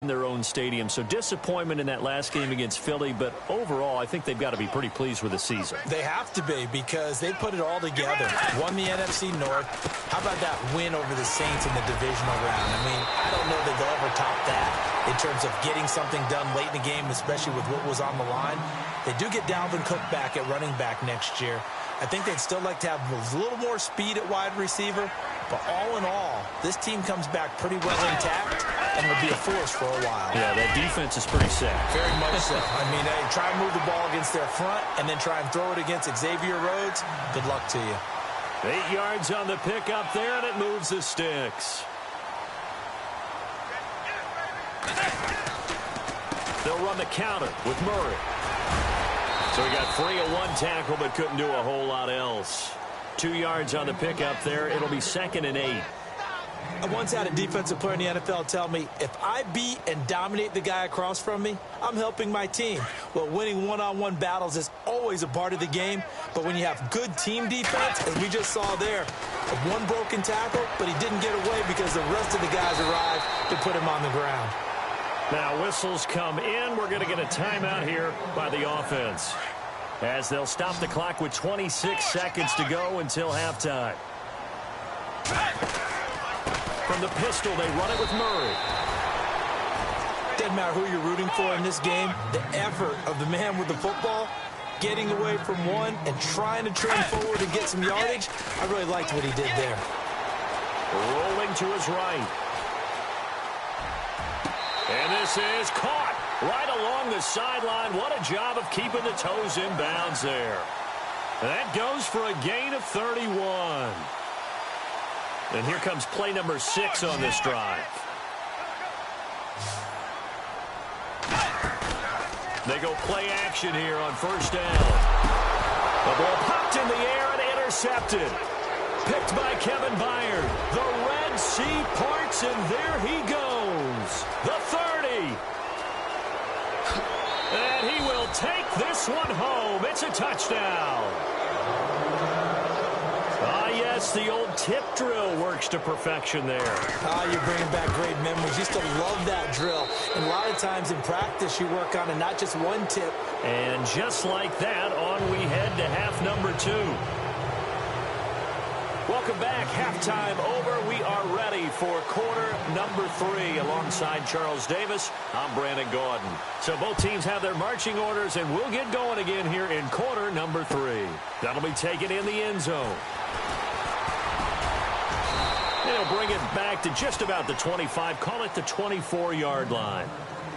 in their own stadium. So disappointment in that last game against Philly, but overall I think they've got to be pretty pleased with the season. They have to be, because they put it all together. Won the NFC North. How about that win over the Saints in the divisional round? I mean, I don't know that they'll ever top that in terms of getting something done late in the game, especially with what was on the line. They do get Dalvin Cook back at running back next year. I think they'd still like to have a little more speed at wide receiver. But all in all, this team comes back pretty well intact and will be a force for a while. Yeah, that defense is pretty set. Very much so. I mean, they try and move the ball against their front and then try and throw it against Xavier Rhodes. Good luck to you. 8 yards on the pickup there, and it moves the sticks. They'll run the counter with Murray. So he got free of one tackle but couldn't do a whole lot else. 2 yards on the pickup there. It'll be 2nd and 8. I once had a defensive player in the NFL tell me, if I beat and dominate the guy across from me, I'm helping my team. Well, winning one-on-one battles is always a part of the game, but when you have good team defense, as we just saw there, one broken tackle, but he didn't get away because the rest of the guys arrived to put him on the ground. Now whistles come in. We're going to get a timeout here by the offense, as they'll stop the clock with 26 seconds to go until halftime. From the pistol, they run it with Murray. Doesn't matter who you're rooting for in this game, the effort of the man with the football, getting away from one and trying to trend forward and get some yardage, I really liked what he did there. Rolling to his right. And this is caught right along the sideline. What a job of keeping the toes in bounds there. That goes for a gain of 31. And here comes play number 6 on this drive. They go play action here on first down. The ball popped in the air and intercepted. Picked by Kevin Byard. The Red Sea parts, and there he goes. The 30. And he will take this one home. It's a touchdown. Yes, the old tip drill works to perfection there. You're bringing back great memories. Used to love that drill. And a lot of times in practice, you work on it, not just one tip. And just like that, on we head to half number 2. Welcome back. Halftime over. We are ready for quarter number 3. Alongside Charles Davis, I'm Brandon Gaudin. So both teams have their marching orders, and we'll get going again here in quarter number 3. That'll be taken in the end zone. They'll bring it back to just about the 25, call it the 24-yard line.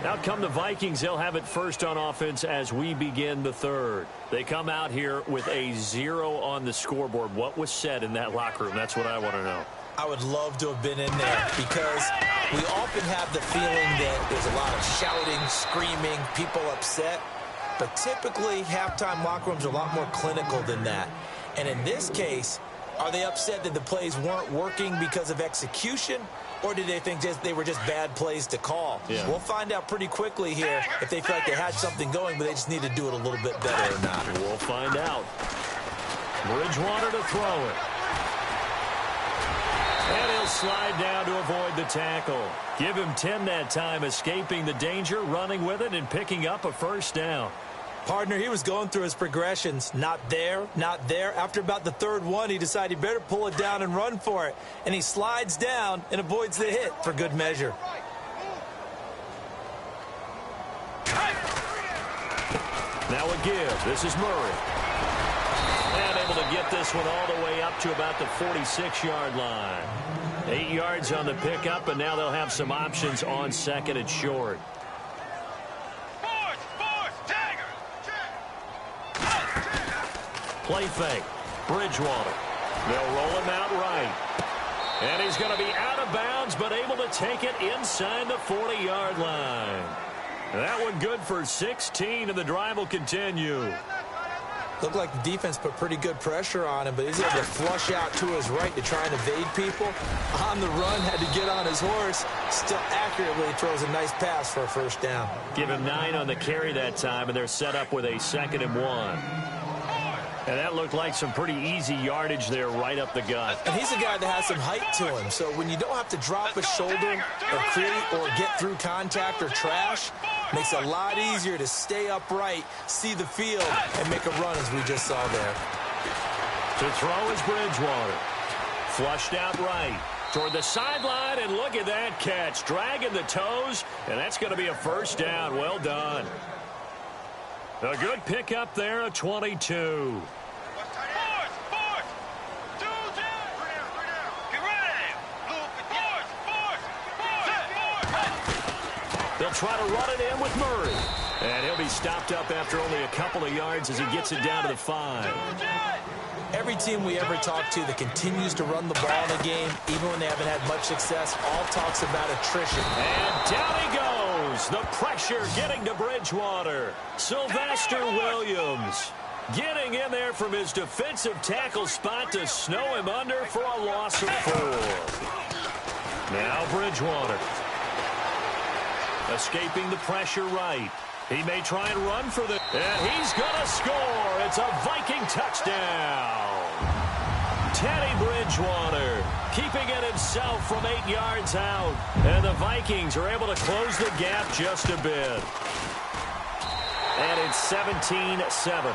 Out come the Vikings. They'll have it first on offense as we begin the third. They come out here with a 0 on the scoreboard. What was said in that locker room? That's what I want to know. I would love to have been in there, because we often have the feeling that there's a lot of shouting, screaming, people upset. But typically, halftime locker rooms are a lot more clinical than that. And in this case, are they upset that the plays weren't working because of execution, or did they think they were just bad plays to call? Yeah. We'll find out pretty quickly here if they feel like they had something going, but they just need to do it a little bit better or not. We'll find out. Bridgewater to throw it. And he'll slide down to avoid the tackle. Give him 10 that time, escaping the danger, running with it, and picking up a first down. Partner, he was going through his progressions. Not there, not there. After about the third one, he decided he better pull it down and run for it. And he slides down and avoids the hit for good measure. Now a give. This is Murray. And able to get this one all the way up to about the 46-yard line. 8 yards on the pickup, and now they'll have some options on second and short. Play fake. Bridgewater. They'll roll him out right. And he's going to be out of bounds, but able to take it inside the 40-yard line. That one good for 16, and the drive will continue. Looked like the defense put pretty good pressure on him, but he's able to flush out to his right to try and evade people. On the run, had to get on his horse. Still accurately throws a nice pass for a first down. Give him 9 on the carry that time, and they're set up with a 2nd and 1. And that looked like some pretty easy yardage there right up the gut. And he's a guy that has some height to him, so when you don't have to drop a shoulder or create or get through contact or trash, makes it a lot easier to stay upright, see the field, and make a run as we just saw there. To throw is Bridgewater. Flushed out right toward the sideline, and look at that catch. Dragging the toes, and that's going to be a first down. Well done. A good pickup there, a 22. They'll try to run it in with Murray. And he'll be stopped up after only a couple of yards as he gets it down to the 5. Every team we ever talk to that continues to run the ball in a game, even when they haven't had much success, all talks about attrition. And down he goes. The pressure getting to Bridgewater. Sylvester Williams getting in there from his defensive tackle spot to snow him under for a loss of 4. Now Bridgewater. Escaping the pressure right. He may try and run for the... And he's going to score. It's a Viking touchdown. Teddy Bridgewater keeping it himself from 8 yards out. And the Vikings are able to close the gap just a bit. And it's 17-7.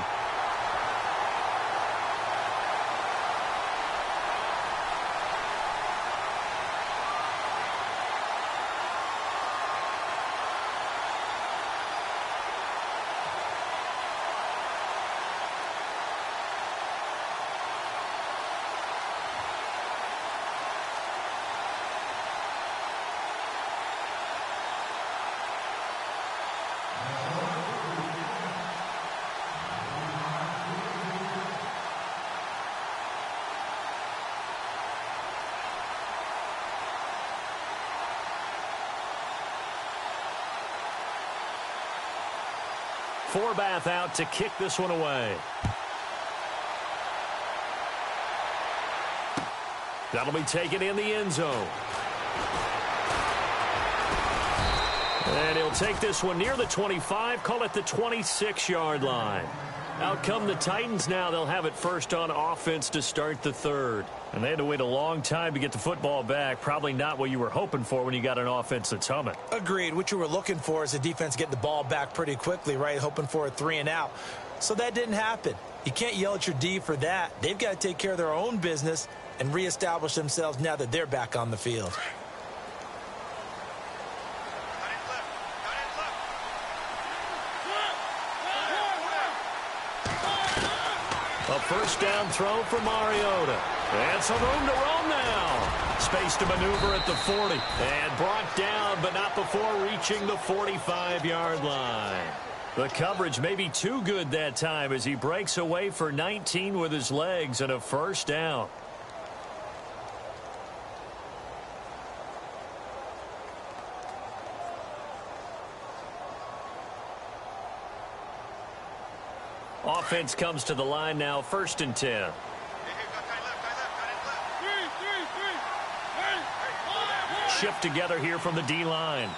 Forbath out to kick this one away. That'll be taken in the end zone. And he'll take this one near the 25, call it the 26-yard line. Out come the Titans now. They'll have it first on offense to start the third. And they had to wait a long time to get the football back. Probably not what you were hoping for when you got an offense that's humming. Agreed. What you were looking for is a defense get the ball back pretty quickly, right? Hoping for a 3 and out. So that didn't happen. You can't yell at your D for that. They've got to take care of their own business and reestablish themselves now that they're back on the field. A first down throw for Mariota. And some room to roam now. Space to maneuver at the 40. And brought down, but not before reaching the 45-yard line. The coverage may be too good that time as he breaks away for 19 with his legs and a first down. Offense comes to the line now, 1st and 10. Shift together here from the D-line.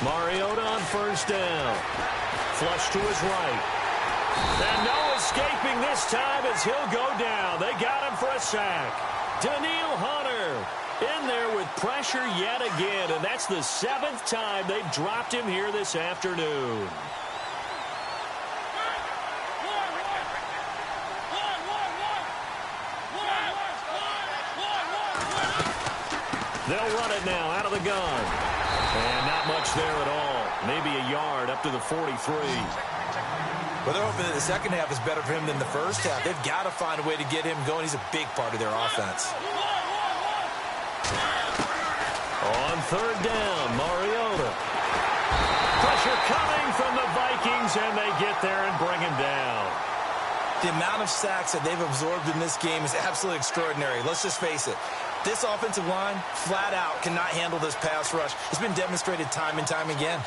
Mariota on first down. Flush to his right. And no escaping this time as he'll go down. They got him for a sack. Daniil Hunter in there with pressure yet again, and that's the 7th time they've dropped him here this afternoon. They'll run it now out of the gun. And not much there at all. Maybe a yard up to the 43. Well, they're hoping that the second half is better for him than the first half. They've got to find a way to get him going. He's a big part of their offense. On third down, Mariota. Pressure coming from the Vikings, and they get there and bring him down. The amount of sacks that they've absorbed in this game is absolutely extraordinary. Let's just face it. This offensive line, flat out, cannot handle this pass rush. It's been demonstrated time and time again.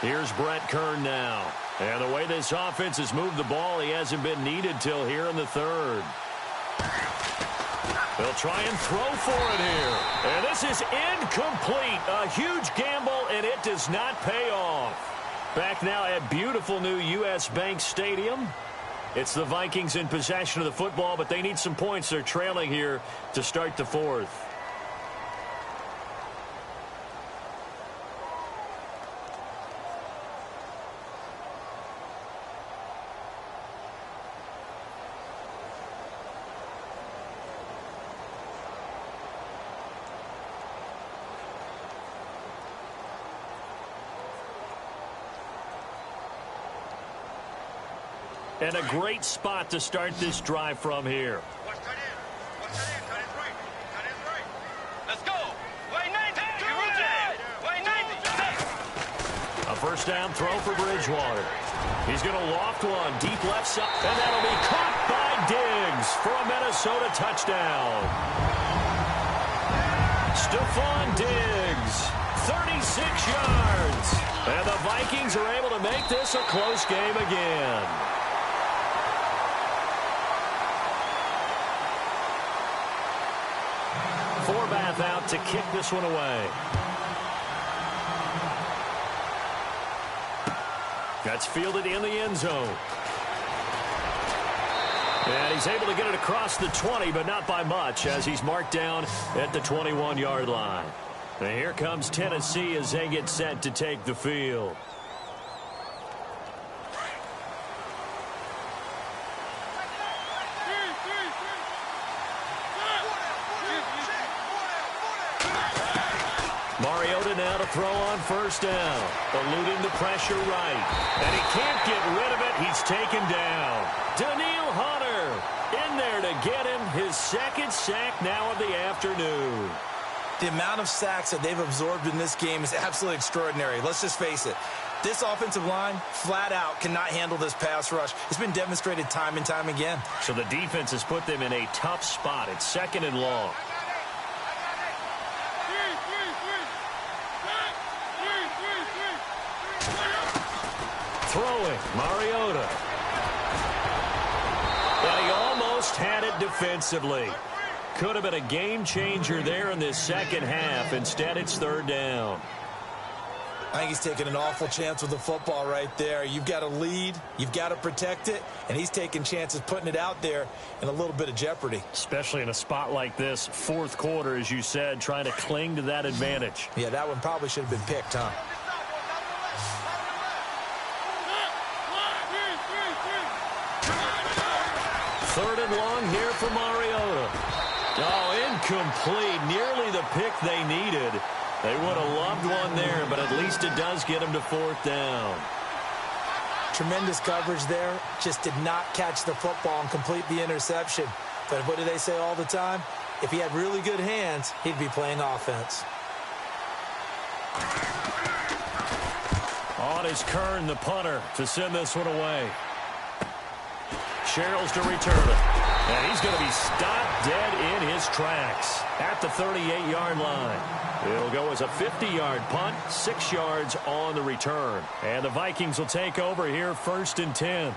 Here's Brett Kern now. And the way this offense has moved the ball, he hasn't been needed till here in the third. They'll try and throw for it here. And this is incomplete. A huge gamble, and it does not pay off. Back now at beautiful new U.S. Bank Stadium. It's the Vikings in possession of the football, but they need some points. They're trailing here to start the fourth. And a great spot to start this drive from here. Let's go. A first down throw for Bridgewater. He's going to loft one deep left side, and that'll be caught by Diggs for a Minnesota touchdown. Stephon Diggs, 36 yards. And the Vikings are able to make this a close game again. Forbath out to kick this one away. That's fielded in the end zone. And he's able to get it across the 20, but not by much, as he's marked down at the 21-yard line. And here comes Tennessee as they get set to take the field. Mariota now to throw on first down. Eluding the pressure right. And he can't get rid of it. He's taken down. Daniil Hunter in there to get him his second sack now of the afternoon. The amount of sacks that they've absorbed in this game is absolutely extraordinary. Let's just face it. This offensive line, flat out, cannot handle this pass rush. It's been demonstrated time and time again. So the defense has put them in a tough spot. It's second and long. Throwing, Mariota. And he almost had it defensively. Could have been a game changer there in this second half. Instead, it's third down. I think he's taking an awful chance with the football right there. You've got to lead, you've got to protect it, and he's taking chances putting it out there in a little bit of jeopardy. Especially in a spot like this, fourth quarter, as you said, trying to cling to that advantage. Yeah, that one probably should have been picked, huh? Third and long here for Mariota. Oh, incomplete. Nearly the pick they needed. They would have loved one there, but at least it does get them to fourth down. Tremendous coverage there. Just did not catch the football and complete the interception. But what do they say all the time? If he had really good hands, he'd be playing offense. On is Kern, the punter, to send this one away. Sherrills to return it. And he's going to be stopped dead in his tracks at the 38-yard line. It'll go as a 50-yard punt, 6 yards on the return. And the Vikings will take over here, 1st and 10.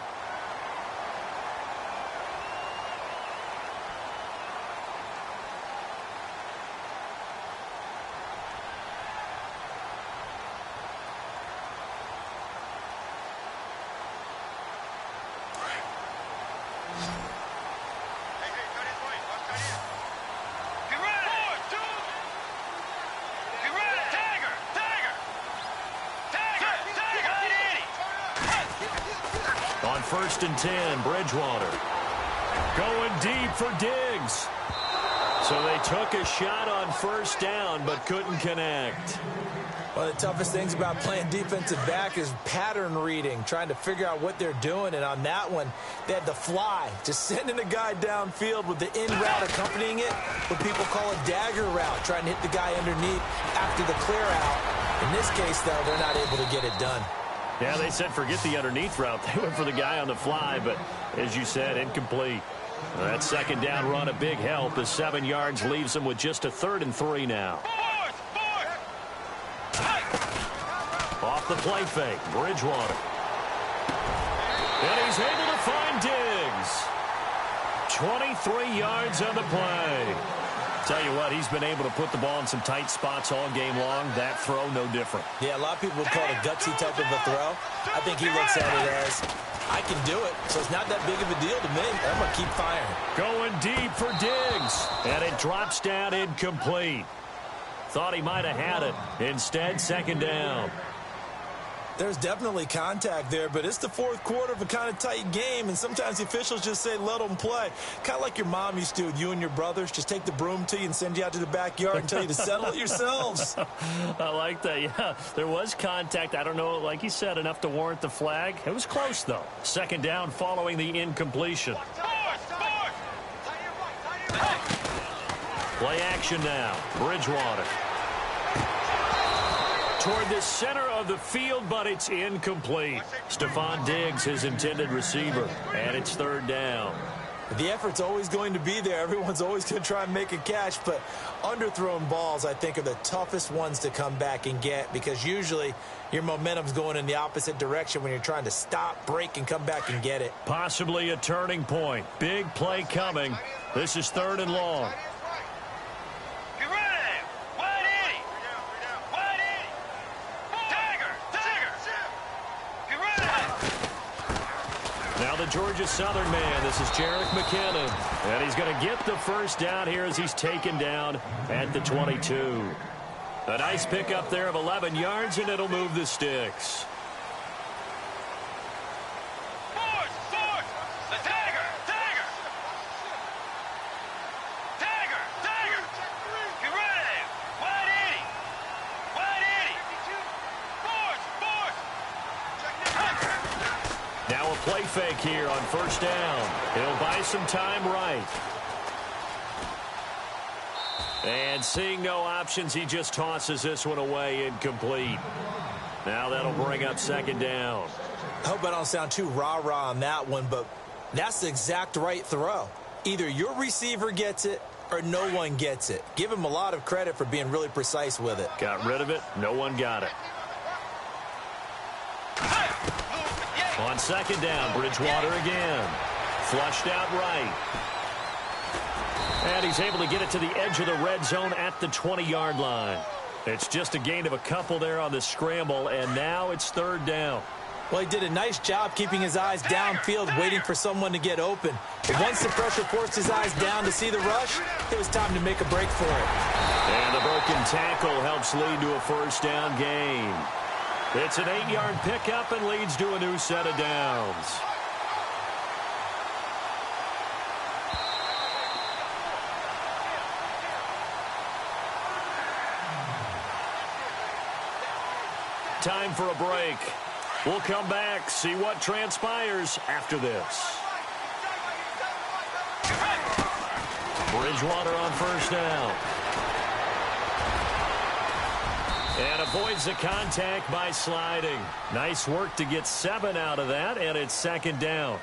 On 1st and 10, Bridgewater going deep for Diggs. So they took a shot on first down but couldn't connect. One of the toughest things about playing defensive back is pattern reading, trying to figure out what they're doing. And on that one, they had the fly, just sending a guy downfield with the in route accompanying it, what people call a dagger route, trying to hit the guy underneath after the clear out. In this case, though, they're not able to get it done. Yeah, they said forget the underneath route. They went for the guy on the fly, but as you said, incomplete. That second down run, a big help. The 7 yards leaves them with just a 3rd and 3 now. Fourth. Off the play fake. Bridgewater. And he's able to find Diggs. 23 yards on the play. Tell you what, he's been able to put the ball in some tight spots all game long. That throw, no different. Yeah, a lot of people would call it a gutsy type of a throw. I think he looks at it as, I can do it, so it's not that big of a deal to me. I'm going to keep firing. Going deep for Diggs. And it drops down incomplete. Thought he might have had it. Instead, second down. There's definitely contact there, but it's the fourth quarter of a kind of tight game, and sometimes the officials just say, let them play. Kind of like your mom used to with you and your brothers. Just take the broom to you and send you out to the backyard and tell you to settle it yourselves. I like that, yeah. There was contact. I don't know, like you said, enough to warrant the flag. It was close, though. Second down following the incompletion. Play action now. Bridgewater. Toward the center of the field, but it's incomplete. Stephon Diggs, his intended receiver, and it's third down. The effort's always going to be there. Everyone's always going to try and make a catch, but underthrown balls, I think, are the toughest ones to come back and get because usually your momentum's going in the opposite direction when you're trying to stop, break, and come back and get it. Possibly a turning point. Big play coming. This is third and long. Now the Georgia Southern man, this is Jerick McKinnon. And he's going to get the first down here as he's taken down at the 22. A nice pickup there of 11 yards, and it'll move the sticks. Now a play fake here on first down. He'll buy some time right. And seeing no options, he just tosses this one away incomplete. Now that'll bring up second down. I hope I don't sound too rah-rah on that one, but that's the exact right throw. Either your receiver gets it or no one gets it. Give him a lot of credit for being really precise with it. Got rid of it. No one got it. On second down, Bridgewater again. Flushed out right. And he's able to get it to the edge of the red zone at the 20-yard line. It's just a gain of a couple there on the scramble, and now it's third down. Well, he did a nice job keeping his eyes downfield, waiting for someone to get open. But once the pressure forced his eyes down to see the rush, it was time to make a break for it. And the broken tackle helps lead to a first down gain. It's an 8-yard pickup and leads to a new set of downs. Time for a break. We'll come back, see what transpires after this. Bridgewater on first down. And avoids the contact by sliding. Nice work to get 7 out of that, and it's second down.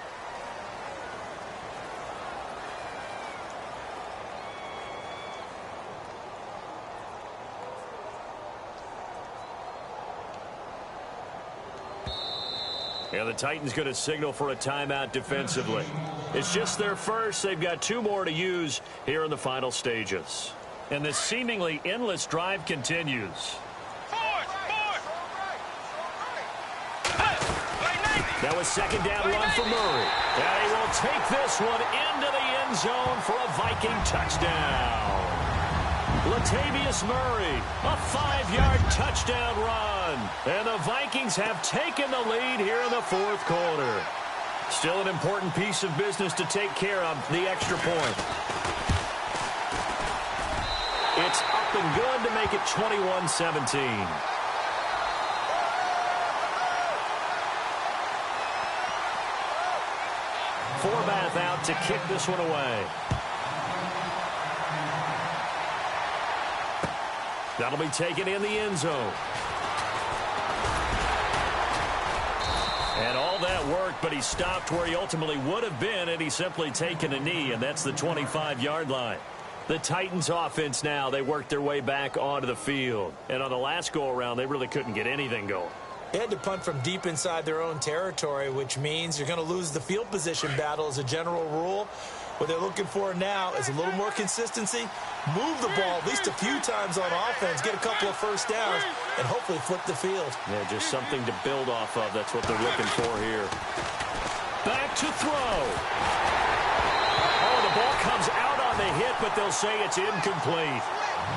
And the Titans going to signal for a timeout defensively. It's just their first. They've got 2 more to use here in the final stages. And this seemingly endless drive continues. Now a second down run for Murray. And he will take this one into the end zone for a Viking touchdown. Latavius Murray, a 5-yard touchdown run. And the Vikings have taken the lead here in the fourth quarter. Still an important piece of business to take care of, the extra point. It's up and good to make it 21-17. Forbath out to kick this one away. That'll be taken in the end zone. And all that worked, but he stopped where he ultimately would have been, and he's simply taken a knee, and that's the 25-yard line. The Titans offense now, they worked their way back onto the field. And on the last go-around, they really couldn't get anything going. They had to punt from deep inside their own territory, which means you're going to lose the field position battle as a general rule. What they're looking for now is a little more consistency, move the ball at least a few times on offense, get a couple of first downs, and hopefully flip the field. Yeah, just something to build off of. That's what they're looking for here. Back to throw. Oh, the ball comes out on the hit, but they'll say it's incomplete.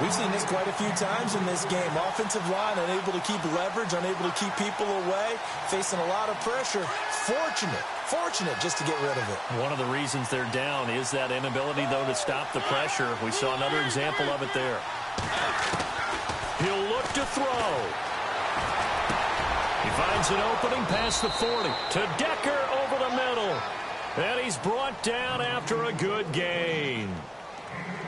We've seen this quite a few times in this game. Offensive line unable to keep leverage, unable to keep people away, facing a lot of pressure. Fortunate just to get rid of it. One of the reasons they're down is that inability, though, to stop the pressure. We saw another example of it there. He'll look to throw. He finds an opening past the 40 to Decker over the middle. And he's brought down after a good gain.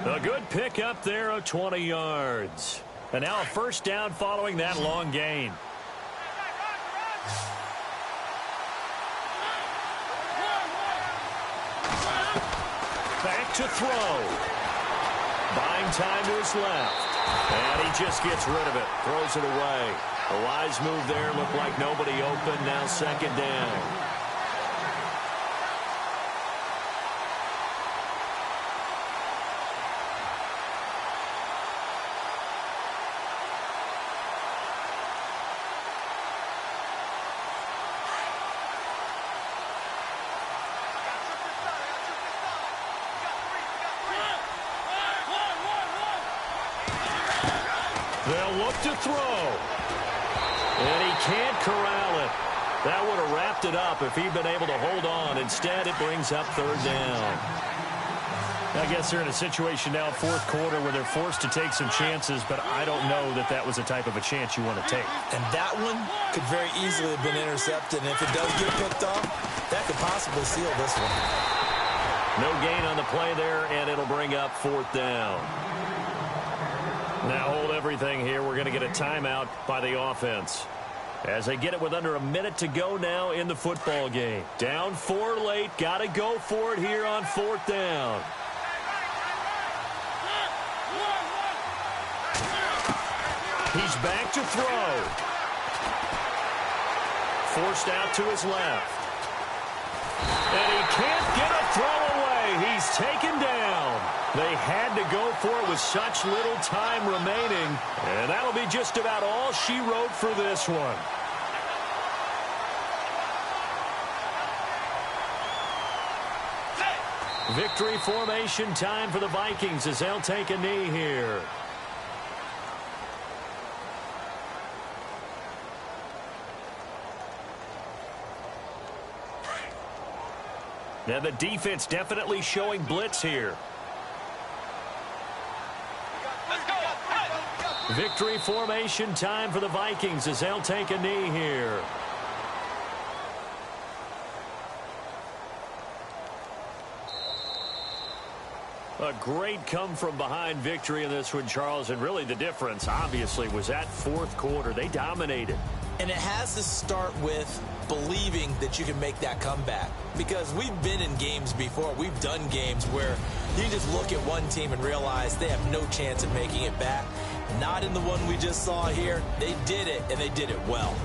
A good pickup there of 20 yards. And now a first down following that long gain. Back to throw. Buying time to his left. And he just gets rid of it. Throws it away. A wise move there. Looked like nobody open. Now second down. They'll look to throw. And he can't corral it. That would have wrapped it up if he'd been able to hold on. Instead, it brings up third down. I guess they're in a situation now, fourth quarter, where they're forced to take some chances, but I don't know that that was the type of a chance you want to take. And that one could very easily have been intercepted. And if it does get picked off, that could possibly seal this one. No gain on the play there, and it'll bring up fourth down. Now hold everything here. We're going to get a timeout by the offense. As they get it with under a minute to go now in the football game. Down 4 late. Got to go for it here on fourth down. He's back to throw. Forced out to his left. And he can't get a throw away. He's taken down. They had to go for it with such little time remaining. And that'll be just about all she wrote for this one. Victory formation time for the Vikings as they'll take a knee here. Now the defense definitely showing blitz here. Victory formation time for the Vikings as they'll take a knee here. A great come-from-behind victory in this one, Charles, and really the difference, obviously, was that fourth quarter. They dominated. And it has to start with believing that you can make that comeback. Because we've been in games before. We've done games where you just look at one team and realize they have no chance of making it back. Not in the one we just saw here. They did it, and they did it well.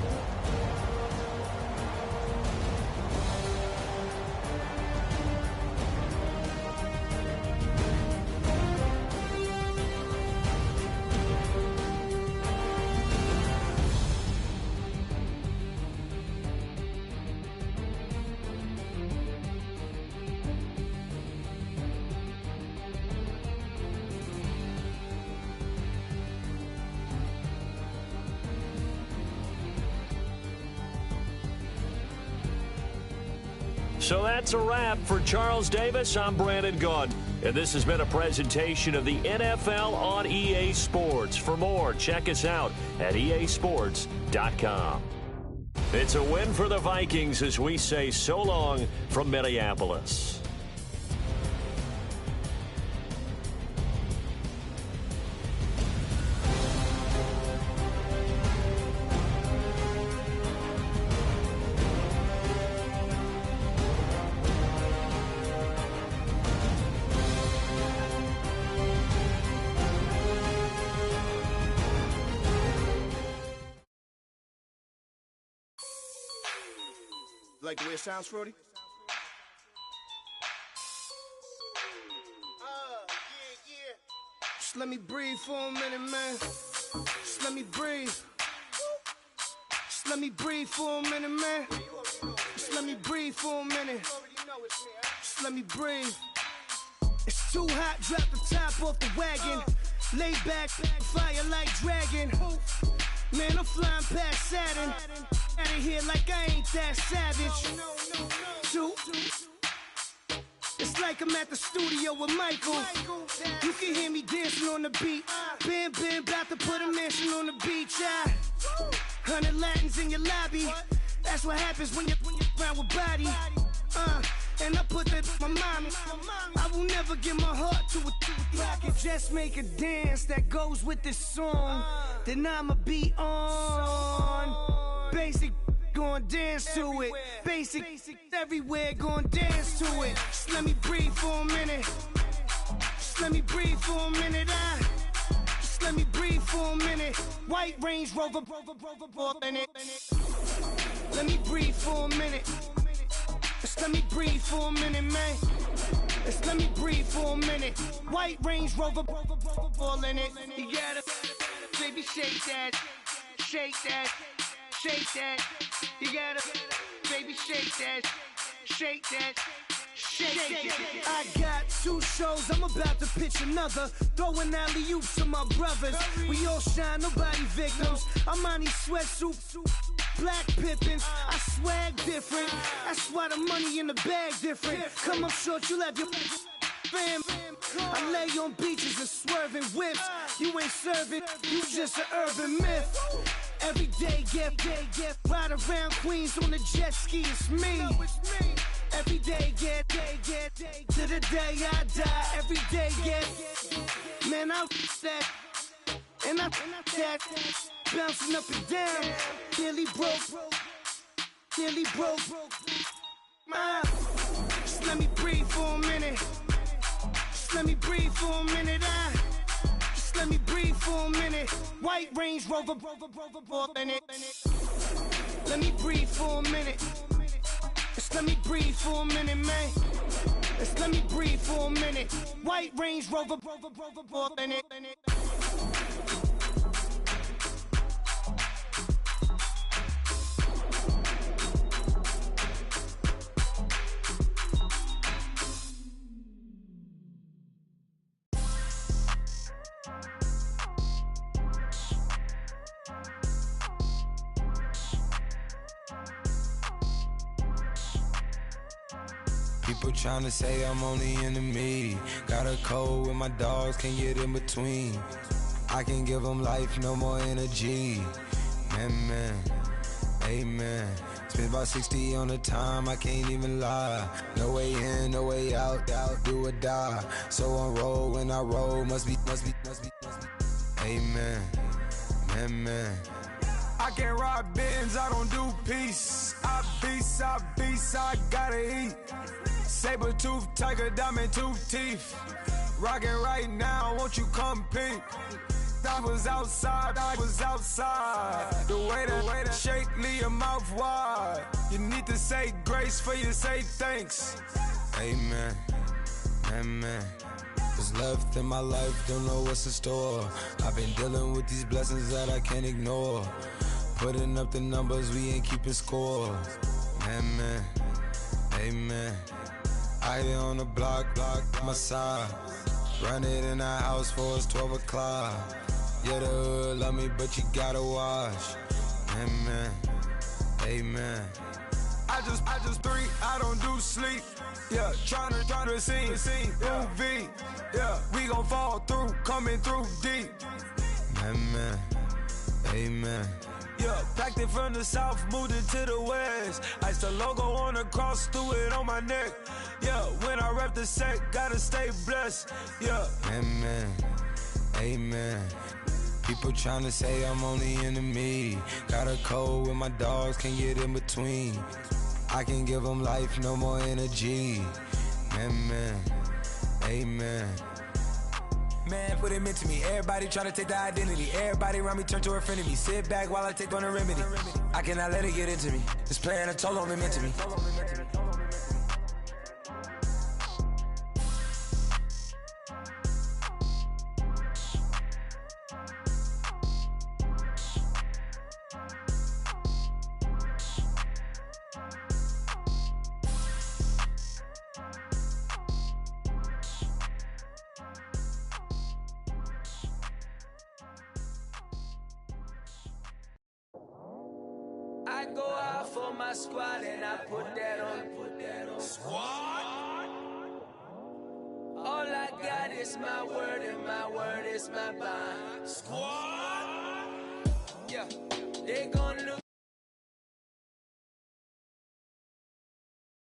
So that's a wrap for Charles Davis. I'm Brandon Gaudin, and this has been a presentation of the NFL on EA Sports. For more, check us out at easports.com. It's a win for the Vikings as we say so long from Minneapolis. Like the way it sounds, Frody? Just let me breathe for a minute, man. Just let me breathe. Just let me breathe for a minute, man. Just let me breathe for a minute. Just let me breathe. It's too hot, drop the top off the wagon. Lay back, fire like dragon. Man, I'm flying past Saturn. Out of here like I ain't that savage. Two. It's like I'm at the studio with Michael. You can hear me dancing on the beat. Bam, bam, about to put a mansion on the beach. 100 Latins in your lobby. That's what happens when you're around with body. And I put that in my mama. I will never give my heart to a I can just make a dance that goes with this song. Then I'ma be on. Basic, gon' dance to it. Basic, everywhere, gon' dance to it. Just let me breathe for a minute. Just let me breathe for a minute. Just let me breathe for a minute. White Range Rover, in it. Let me breathe for a minute. Just let me breathe for a minute, man. Just let me breathe for a minute. White Range Rover, all in it. You gotta, baby, shake that, shake that, shake that. You gotta, baby, shake that, shake that. Shake. I got 2 shows, I'm about to pitch another. Throwing alley-oops to my brothers. We all shine, nobody victims. I'm on these sweatsuits, black Pippins. I swag different. That's why the money in the bag different. Come up short, you have your fam. I lay on beaches and swerving whips. You ain't serving, you just an urban myth. Every day, get ride around Queens on the jet ski, it's me. Every day, get to the day I die. Every day, get man, I that and I that bouncing up and down. Nearly broke. Just let me breathe for a minute. Just let me breathe for a minute. Just let me breathe for a minute. White Range Rover, in it. Let me breathe for a minute. Just let me breathe for a minute, man. Just let me breathe for a minute. White Range Rover, in it. People tryna say I'm only in the me. Got a cold with my dogs, can't get in between. I can give them life, no more energy. Man, amen. Spent about 60 on the time, I can't even lie. No way in, no way out, do or die. So on roll, when I roll, must be. Amen, man. I can't ride Benz, I don't do peace. I beast, I gotta eat. Saber tooth, tiger, diamond tooth teeth. Rockin' right now, won't you come peep? I was outside. The way that shake, leave your mouth wide. You need to say grace for you say thanks. Amen. What's left in my life, don't know what's in store. I've been dealing with these blessings that I can't ignore. Putting up the numbers, we ain't keeping score. Amen. I here on the block, my side. Run it in the house for us 12 o'clock. Yeah, the hood love me, but you gotta watch. Amen. I just three, I don't do sleep. Yeah, tryna see movie. Yeah, we gon' fall through, coming through deep. Amen. Yeah, packed it from the south, moved it to the west. Iced the logo on the cross, threw it on my neck. Yeah, when I rep the set, gotta stay blessed. Yeah. Amen. People tryna say I'm only in the me. Got a cold with my dogs, can't get in between. I can give them life, no more energy. Amen. Man, what it meant to me. Everybody trying to take the identity. Everybody around me turn to a friend of me. Sit back while I take on the remedy. I cannot let it get into me. This playing a toll on me mentally. I go out for my squad and I put that on. Squad? All I got is my word and my word is my bond. Squad.